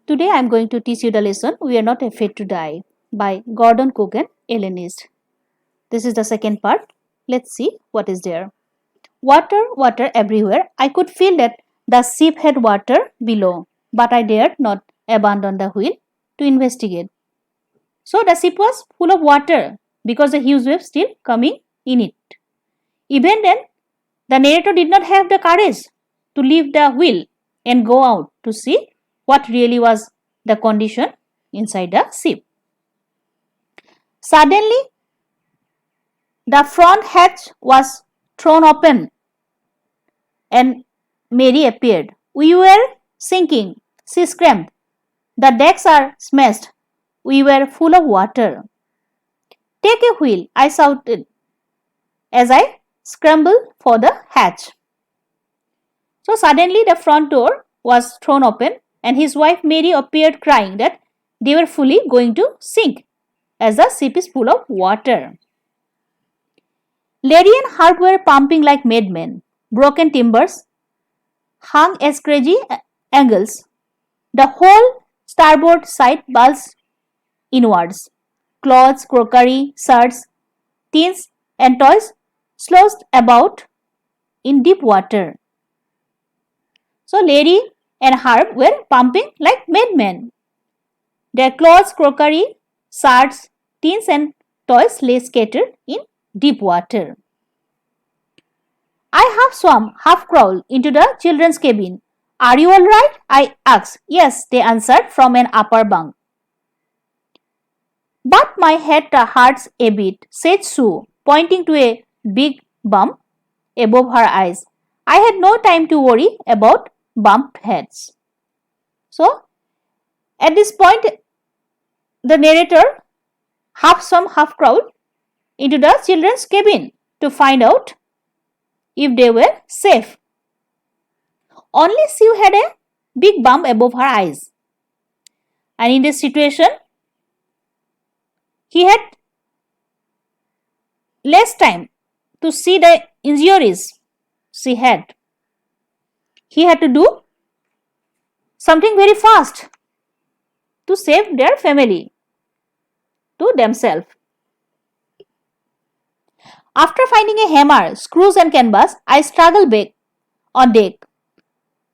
Today I am going to teach you the lesson We Are Not Afraid to Die by Gordon Cook and Ellen East. This is the second part. Let's see what is there. Water, water everywhere. I could feel that the ship had water below, but I dared not abandon the wheel to investigate. So the ship was full of water because the huge waves still coming in it. Even then, the narrator did not have the courage to leave the wheel and go out to see what really was the condition inside the ship. Suddenly, the front hatch was thrown open and Mary appeared. We were sinking, she screamed. The decks are smashed. We were full of water. Take a wheel, I shouted as I scrambled for the hatch. So suddenly the front door was thrown open and his wife Mary appeared crying that they were fully going to sink as the ship is full of water. Larry and Herb were pumping like madmen. Broken timbers hung at crazy angles. The whole starboard side bulged inwards. Clothes, crockery, shirts, tins and toys sloshed about in deep water. So Larry and Herb were pumping like madmen. Their clothes, crockery, shirts, tins and toys lay scattered in deep water. I half swam, half crawled into the children's cabin. Are you all right? I asked. Yes, they answered from an upper bunk. But my head hurts a bit, said Sue, pointing to a big bump above her eyes. I had no time to worry about bumped heads. So, at this point, the narrator half swam, half crawled into the children's cabin to find out if they were safe. Only Sue had a big bump above her eyes. And in this situation, he had less time to see the injuries she had. He had to do something very fast to save their family, to themselves. After finding a hammer, screws and canvas, I struggled back on deck.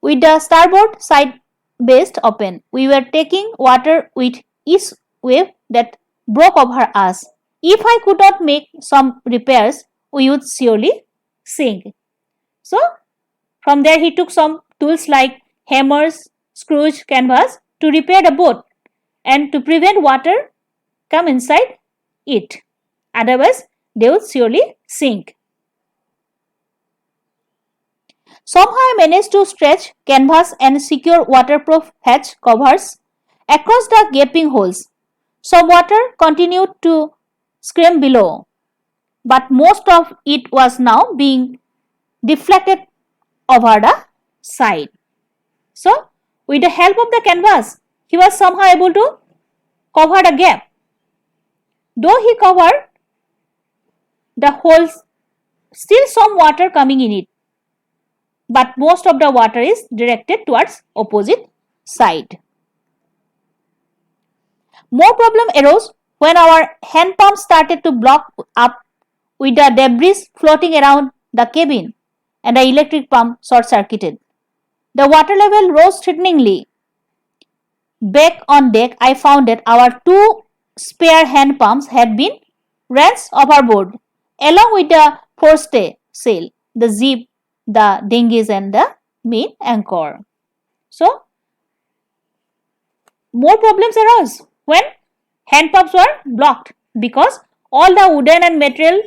With the starboard side based open, we were taking water with each wave that broke over us. If I could not make some repairs, we would surely sink. So, from there he took some tools like hammers, screws, canvas to repair the boat and to prevent water come inside it. Otherwise, they would surely sink. Somehow I managed to stretch canvas and secure waterproof hatch covers across the gaping holes. Some water continued to scream below, but most of it was now being deflected over the side. So, with the help of the canvas, he was somehow able to cover the gap. Though he covered the holes, still some water coming in it, but most of the water is directed towards opposite side. More problem arose when our hand pump started to block up with the debris floating around the cabin and the electric pump short-circuited. The water level rose threateningly. Back on deck, I found that our two spare hand pumps had been wrenched overboard along with the forestay sail, the jib, the dinghies and the main anchor. So, more problems arose when hand pumps were blocked because all the wooden and metal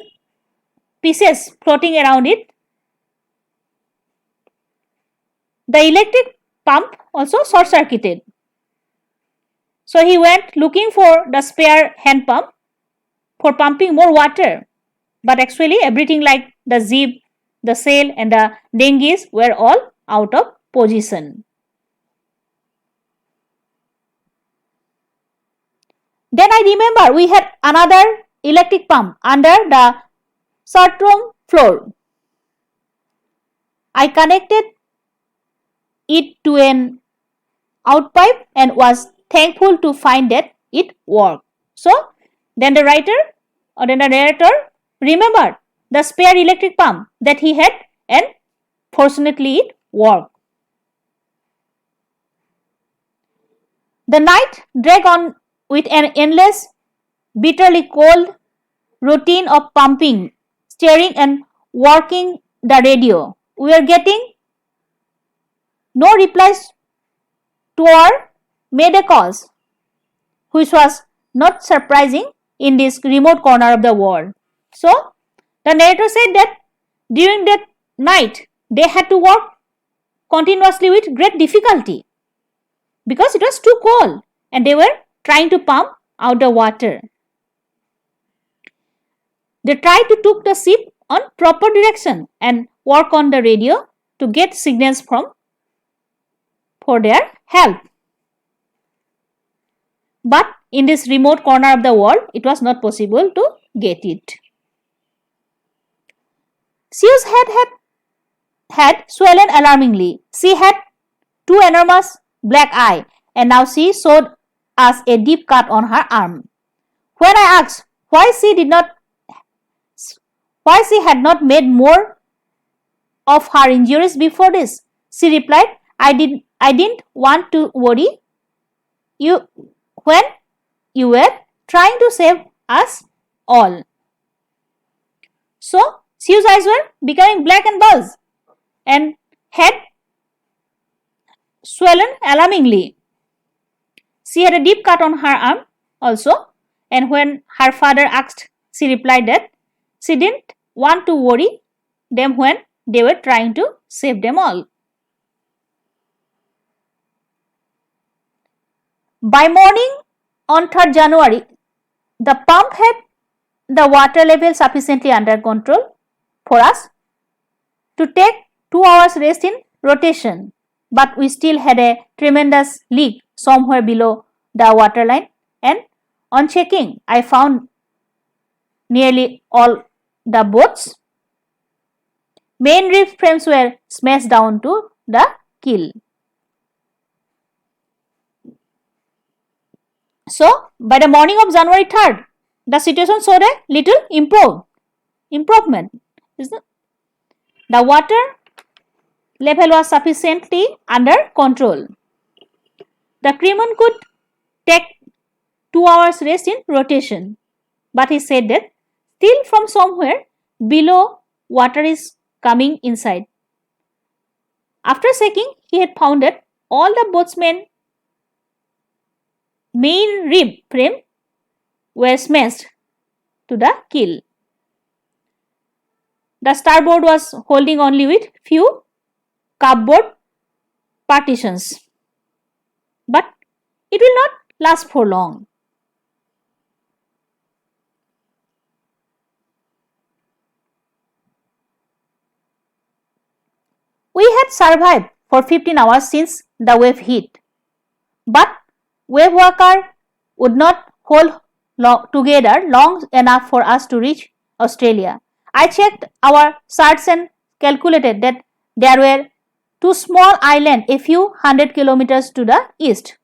pieces floating around it. The electric pump also short-circuited. So he went looking for the spare hand pump for pumping more water. But actually everything like the jib, the sail and the dinghies were all out of position. Then I remember we had another electric pump under the stateroom floor. I connected it to an outpipe and was thankful to find that it worked. So then the writer or then the narrator remembered the spare electric pump that he had, and fortunately it worked. The night dragged on with an endless, bitterly cold routine of pumping, steering, and working the radio. We were getting no replies to our mayday calls, which was not surprising in this remote corner of the world. So, the narrator said that during that night they had to work continuously with great difficulty because it was too cold and they were trying to pump out the water. They tried to took the ship on proper direction and work on the radio to get signals for their help. But in this remote corner of the world, it was not possible to get it. Sue's head had swollen alarmingly. She had two enormous black eyes, and now she showed us a deep cut on her arm. When I asked why she had not made more of her injuries before this, she replied, I didn't want to worry you when you were trying to save us all. So Sue's eyes were becoming black and bulged and had swollen alarmingly. She had a deep cut on her arm also, and when her father asked, she replied that she didn't want to worry them when they were trying to save them all. By morning on 3rd January, the pump had the water level sufficiently under control for us to take 2 hours rest in rotation, but we still had a tremendous leak somewhere below the waterline, and on checking I found nearly all the boats' main reef frames were smashed down to the keel. So by the morning of January 3rd, the situation showed a little improvement. The water level was sufficiently under control. The crewman could take 2 hours rest in rotation, but he said that still from somewhere below water is coming inside. After checking, he had found that all the boatsmen main rib frame were smashed to the keel. The starboard was holding only with few cupboard partitions, but it will not last for long. We had survived for 15 hours since the wave hit, but wave worker would not hold together long enough for us to reach Australia. I checked our charts and calculated that there were 2 small islands a few hundred kilometers to the east.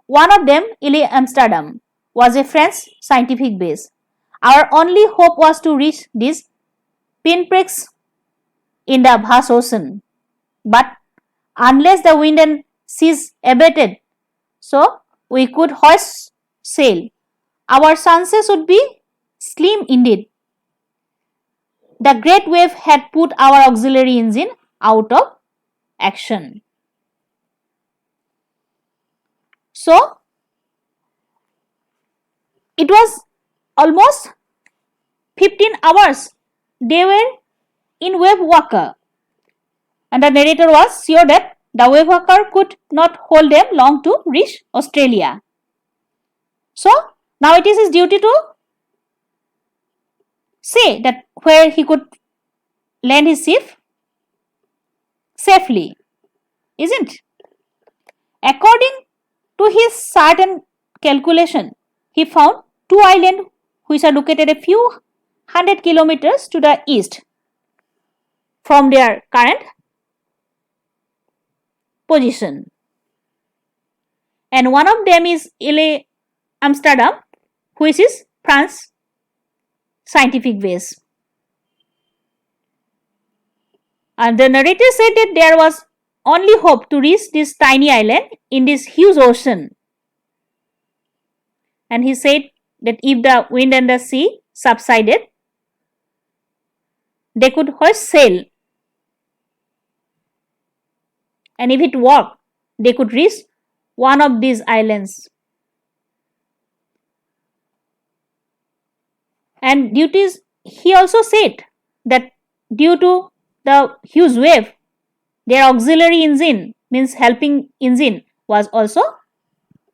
One of them, Ile Amsterdam, was a French scientific base. Our only hope was to reach these pinpricks in the vast ocean. But unless the wind and seas abated, so we could hoist sail, our chances would be slim indeed. The great wave had put our auxiliary engine out of action. So it was almost 15 hours they were in wave walker, and the narrator was sure that the wave walker could not hold them long to reach Australia. So now it is his duty to say that where he could land his ship safely, isn't? According to his certain calculation, he found 2 islands which are located a few hundred kilometers to the east from their current position. and one of them is Ile Amsterdam, which is France scientific base. And the narrator said that there was only hope to reach this tiny island in this huge ocean. And he said that if the wind and the sea subsided, they could hoist sail. And if it worked, they could reach one of these islands. And he also said that due to the huge wave, their auxiliary engine, means helping engine, was also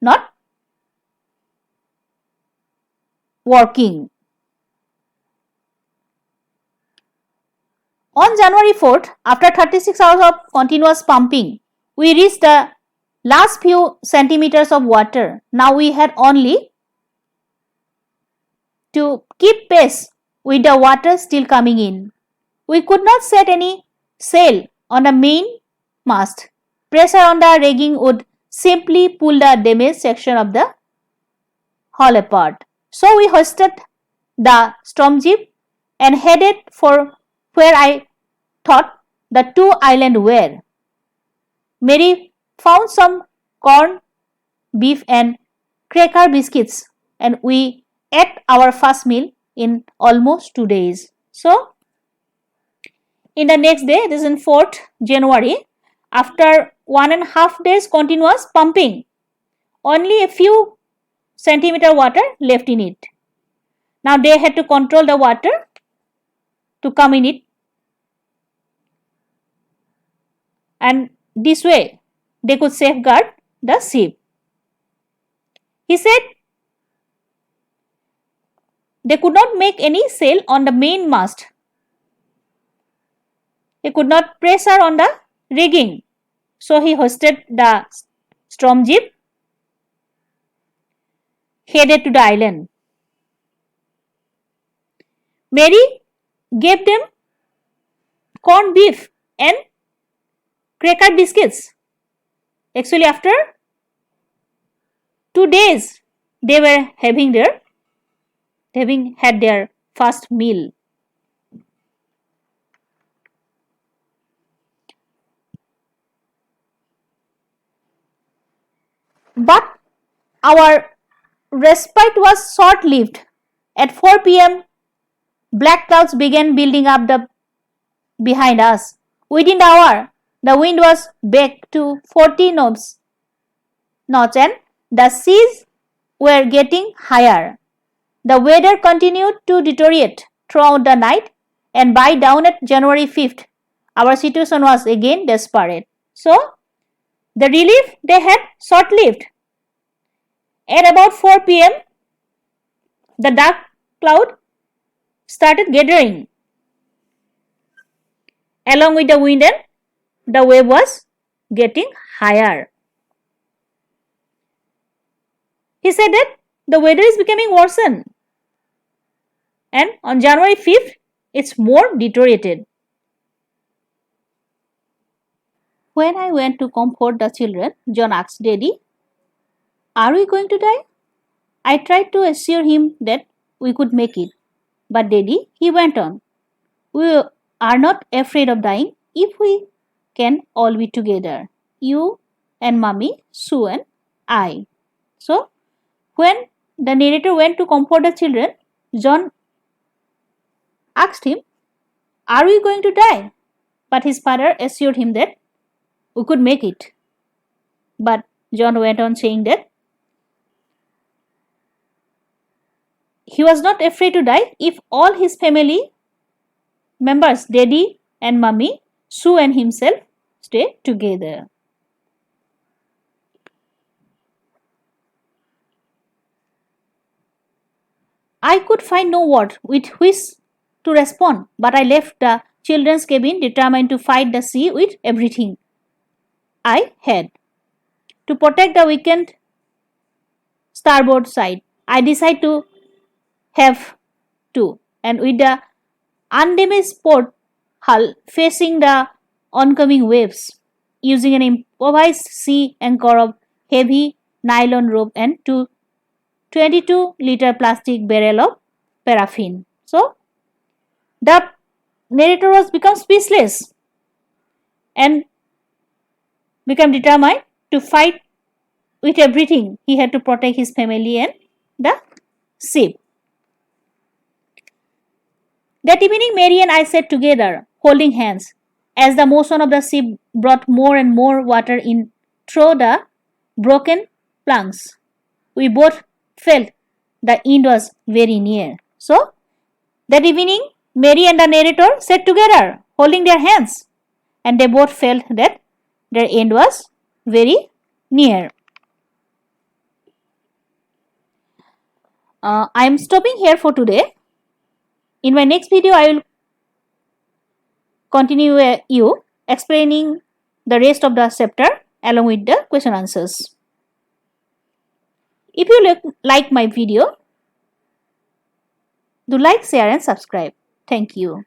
not working. On January 4th, after 36 hours of continuous pumping, we reached the last few centimeters of water. Now we had only to keep pace with the water still coming in. We could not set any sail on the main mast. Pressure on the rigging would simply pull the damaged section of the hull apart. So we hoisted the storm jeep and headed for where I thought the two islands were. Mary found some corn, beef and cracker biscuits, and we ate our first meal in almost 2 days. So, in the next day, this is in 4th January, after 1.5 days continuous pumping, only a few centimeter water left in it. Now they had to control the water to come in it, and this way they could safeguard the ship. He said they could not make any sail on the main mast. They could not pressure on the rigging. So he hoisted the storm jeep, headed to the island. Mary gave them corned beef and cracker biscuits. Actually, after 2 days, they were having had their first meal. But our respite was short-lived. At 4 p.m., black clouds began building up behind us. Within the hour, the wind was back to 40 knots and the seas were getting higher. The weather continued to deteriorate throughout the night, and by dawn at January 5th, our situation was again desperate. So, the relief they had short-lived. At about 4 p.m., the dark cloud started gathering. Along with the wind, and the wave was getting higher. He said that the weather is becoming worsened, and on January 5th, it's more deteriorated. When I went to comfort the children, John asked, "Daddy, are we going to die?" I tried to assure him that we could make it. "But Daddy," he went on, "we are not afraid of dying if we can all be together. You and Mummy, Sue and I." So, when the narrator went to comfort the children, John asked him, "Are we going to die?" But his father assured him that we could make it. But John went on saying that he was not afraid to die if all his family members, Daddy and Mummy, Sue and himself, stay together. I could find no word with which to respond, but I left the children's cabin determined to fight the sea with everything I had. To protect the weakened starboard side, I decided to have two, and with the undamaged port hull facing the oncoming waves, using an improvised sea anchor of heavy nylon rope and 22-liter plastic barrel of paraffin. So the narrator was become speechless and become determined to fight with everything. He had to protect his family and the ship. That evening, Mary and I sat together, holding hands, as the motion of the ship brought more and more water in through the broken planks. We both felt the end was very near. So, that evening, Mary and the narrator sat together, holding their hands, and they both felt that their end was very near. I am stopping here for today. In my next video, I will continue you explaining the rest of the chapter along with the question answers. If you like my video, do like, share and subscribe. Thank you.